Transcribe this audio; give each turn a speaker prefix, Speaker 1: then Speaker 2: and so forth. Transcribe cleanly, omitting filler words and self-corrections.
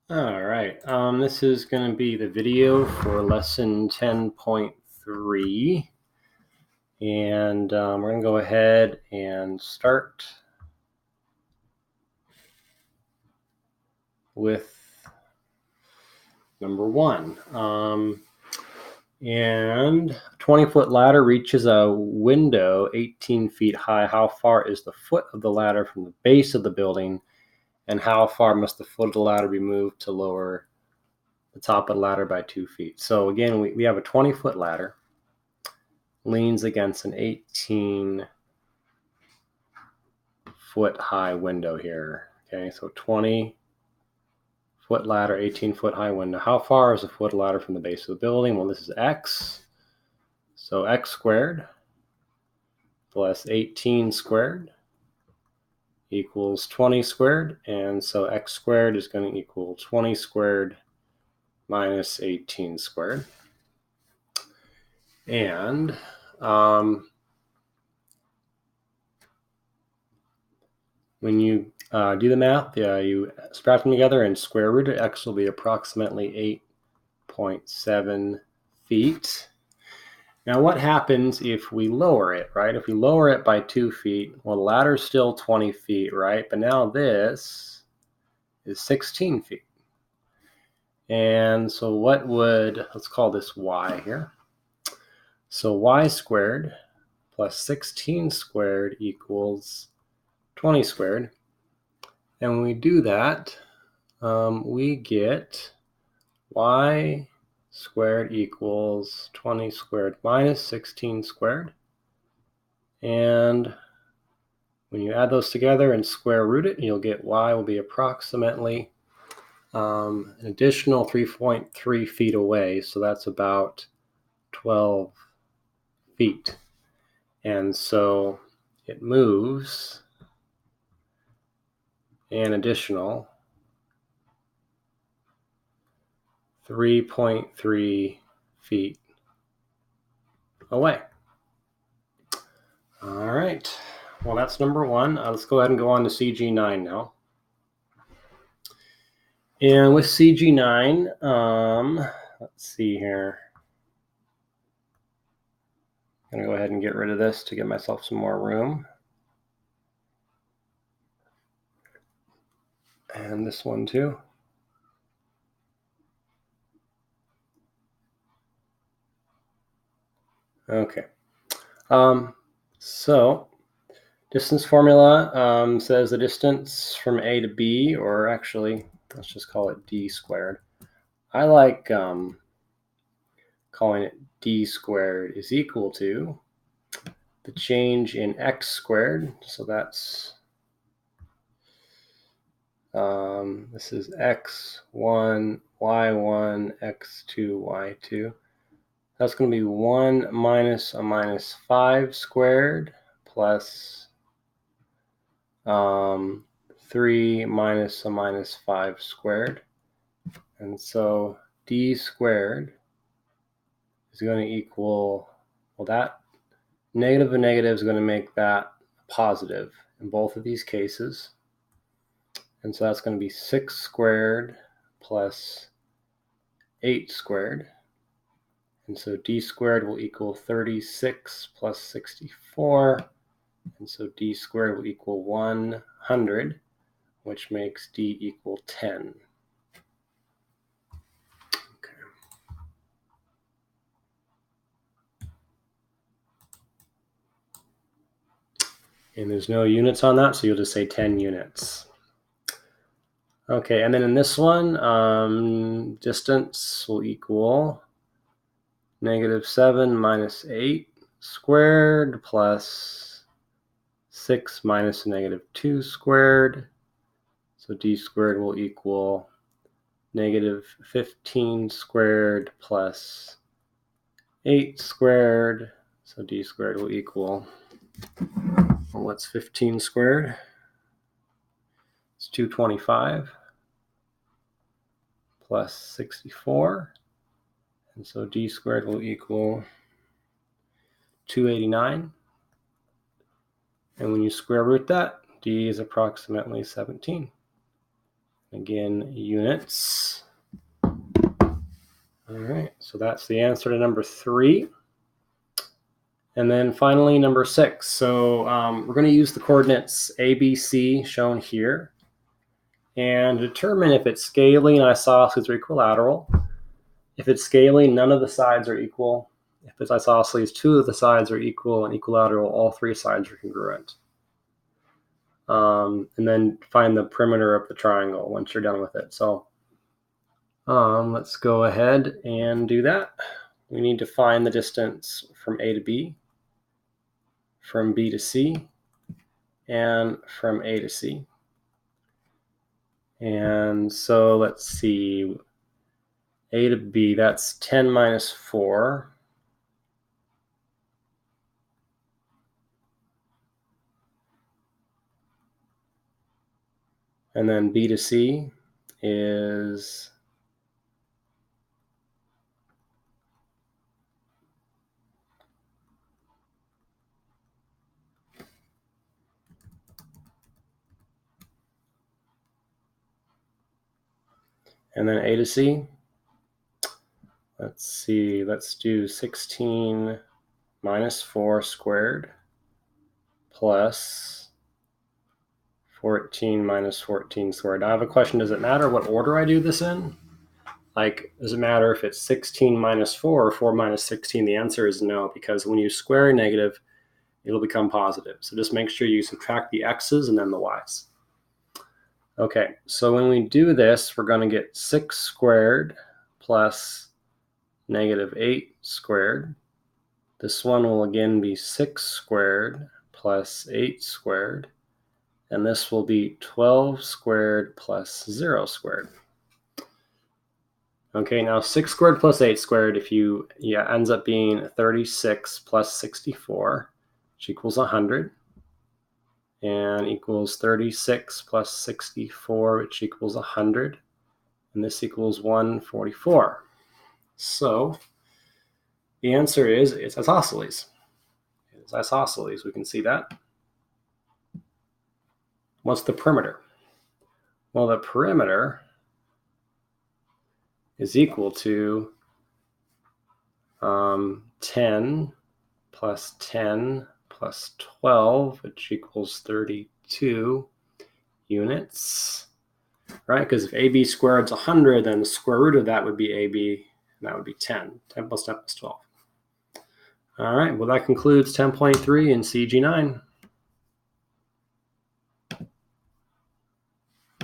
Speaker 1: All right, this is going to be the video for lesson 10.3, and we're going to go ahead and start with number 1. And a 20-foot ladder reaches a window 18 feet high. How far is the foot of the ladder from the base of the building, and how far must the foot of the ladder be moved to lower the top of the ladder by 2 feet? So again, we have a 20-foot ladder, leans against an 18-foot high window here. Okay, so 20-foot ladder, 18-foot high window. How far is a foot ladder from the base of the building? Well, this is x. So x squared plus 18 squared equals 20 squared. And so x squared is going to equal 20 squared minus 18 squared. And when you do the math, you subtract them together and square root of x will be approximately 8.7 feet. Now what happens if we lower it, right? If we lower it by 2 feet, well, the ladder's still 20 feet, right? But now this is 16 feet. And so let's call this y here. So y squared plus 16 squared equals 20 squared. And when we do that, we get y squared equals 20 squared minus 16 squared. And when you add those together and square root it, you'll get y will be approximately an additional 3.3 feet away. So that's about 12 feet. And so it moves an additional 3.3 feet away. All right, well, that's number 1. Let's go ahead and go on to CG9 now. And with CG9, let's see here. I'm going to go ahead and get rid of this to give myself some more room. And this one too. Okay. So distance formula says the distance from A to B, or actually, let's just call it D squared. I like calling it D squared is equal to the change in X squared. So that's, this is X1, Y1, X2, Y2. That's going to be 1 minus a minus 5 squared plus 3 minus a minus 5 squared. And so D squared is going to equal, well, that negative and negative is going to make that positive in both of these cases. And so that's going to be 6 squared plus 8 squared. And so D squared will equal 36 plus 64. And so D squared will equal 100, which makes D equal 10. Okay. And there's no units on that, so you'll just say 10 units. Okay, and then in this one, distance will equal -7 minus 8 squared plus 6 minus -2 squared. So D squared will equal -15 squared plus 8 squared. So D squared will equal, well, what's 15 squared? It's 225 plus 64. And so D squared will equal 289. And when you square root that, D is approximately 17. Again, units. All right, so that's the answer to number 3. And then finally, number 6. So we're going to use the coordinates A, B, C shown here and determine if it's scaling and isosceles or equilateral. If it's scaling, none of the sides are equal. If it's isosceles, 2 of the sides are equal, and equilateral, all 3 sides are congruent. And then find the perimeter of the triangle once you're done with it. So let's go ahead and do that. We need to find the distance from A to B, from B to C, and from A to C. And so let's see, A to B, that's 10 minus 4. And then B to C is and then A to C, let's see, let's do 16 minus 4 squared plus 14 minus 14 squared. Now I have a question, does it matter what order I do this in? Like, does it matter if it's 16 minus 4 or 4 minus 16? The answer is no, because when you square a negative, it'll become positive. So just make sure you subtract the x's and then the y's. Okay, so when we do this, we're going to get 6 squared plus negative 8 squared. This one will again be 6 squared plus 8 squared. And this will be 12 squared plus 0 squared. Okay, now 6 squared plus 8 squared, ends up being 36 plus 64, which equals 100. And equals 36 plus 64, which equals 100. And this equals 144. So the answer is it's isosceles. It's isosceles, we can see that. What's the perimeter? Well, the perimeter is equal to 10 plus 10 plus 12, which equals 32 units, right? Because if AB squared is 100, then the square root of that would be AB, and that would be 10. 10 plus 10 plus 12. All right, well, that concludes 10.3 in CG9.